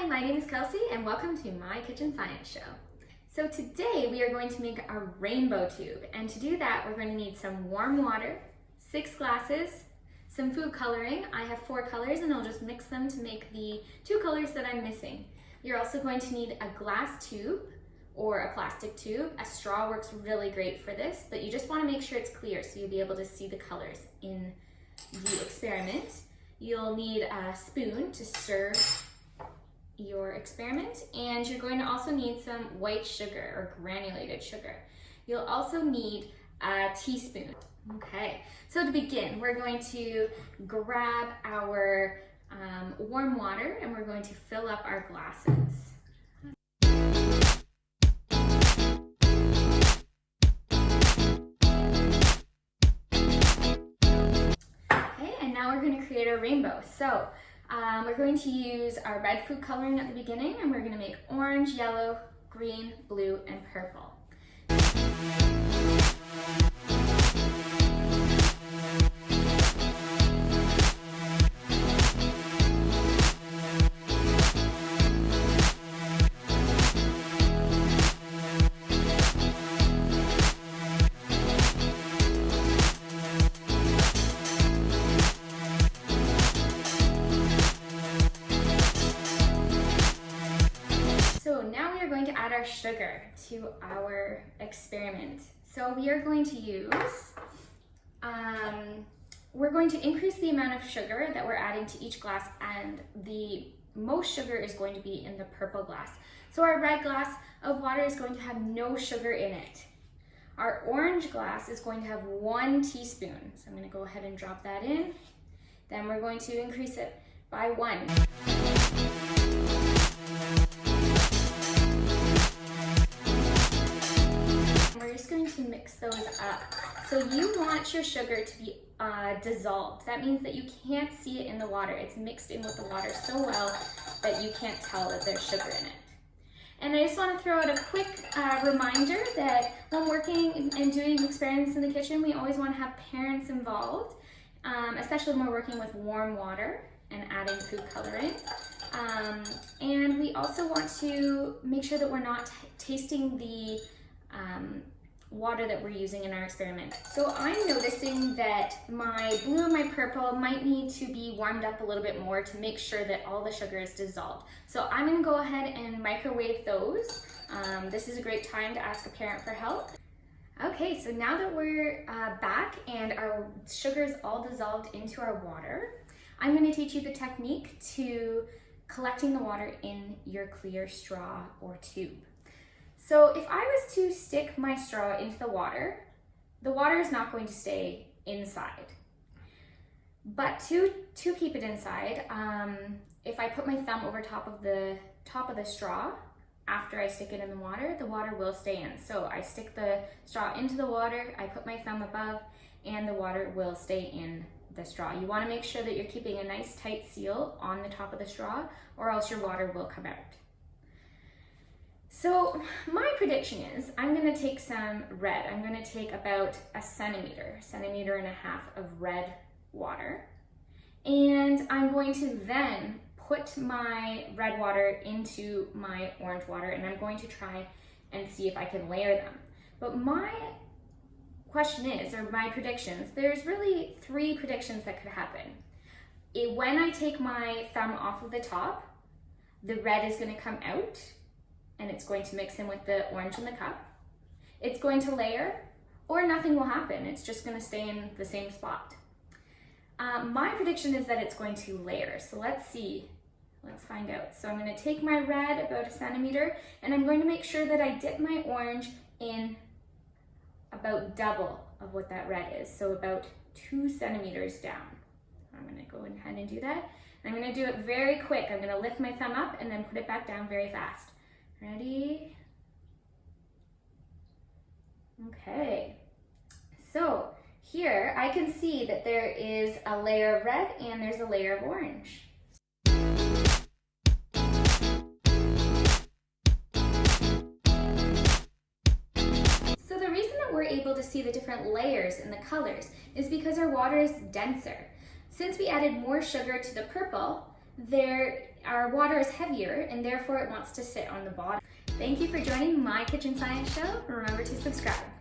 my name is Kelsey and welcome to my Kitchen Science Show. So today we are going to make a rainbow tube, and to do that we're going to need some warm water, 6 glasses, some food coloring. I have 4 colors and I'll just mix them to make the 2 colors that I'm missing. You're also going to need a glass tube or a plastic tube. A straw works really great for this, but you just want to make sure it's clear so you'll be able to see the colors in the experiment. You'll need a spoon to stir your experiment, and you're going to also need some white sugar or granulated sugar. You'll also need a teaspoon. Okay, so to begin, we're going to grab our warm water and we're going to fill up our glasses. Okay, and now we're going to create a rainbow. So we're going to use our red food coloring at the beginning, and we're going to make orange, yellow, green, blue, and purple. So now we are going to add our sugar to our experiment. So we are going to use, we're going to increase the amount of sugar that we're adding to each glass, and the most sugar is going to be in the purple glass. So our red glass of water is going to have no sugar in it. Our orange glass is going to have 1 teaspoon. So I'm going to go ahead and drop that in. Then we're going to increase it by 1. Going to mix those up. So you want your sugar to be dissolved. That means that you can't see it in the water. It's mixed in with the water so well that you can't tell that there's sugar in it. And I just want to throw out a quick reminder that when working and doing experiments in the kitchen, we always want to have parents involved, especially when we're working with warm water and adding food coloring. And we also want to make sure that we're not tasting the water that we're using in our experiment. So I'm noticing that my blue and my purple might need to be warmed up a little bit more to make sure that all the sugar is dissolved. So I'm going to go ahead and microwave those. This is a great time to ask a parent for help. Okay, so now that we're back and our sugar is all dissolved into our water, I'm going to teach you the technique to collecting the water in your clear straw or tube. So if I was to stick my straw into the water is not going to stay inside. But to keep it inside, if I put my thumb over top of the straw after I stick it in the water will stay in. So I stick the straw into the water, I put my thumb above, and the water will stay in the straw. You want to make sure that you're keeping a nice tight seal on the top of the straw, or else your water will come out. So my prediction is I'm going to take some red. I'm going to take about a centimeter and a half of red water. And I'm going to then put my red water into my orange water, and I'm going to try and see if I can layer them. But my question is, or my predictions, there's really 3 predictions that could happen. When I take my thumb off of the top, the red is going to come out, and it's going to mix in with the orange in the cup. It's going to layer, or nothing will happen. It's just going to stay in the same spot. My prediction is that it's going to layer. So let's see. Let's find out. So I'm going to take my red, about a centimeter, and I'm going to make sure that I dip my orange in about double of what that red is. So about 2 centimeters down. I'm going to go ahead and do that. And I'm going to do it very quick. I'm going to lift my thumb up and then put it back down very fast. Ready? Okay, so here I can see that there is a layer of red and there's a layer of orange. So the reason that we're able to see the different layers in the colors is because our water is denser. Since we added more sugar to the purple, our water is heavier and therefore it wants to sit on the bottom. Thank you for joining my kitchen science show. Remember to subscribe.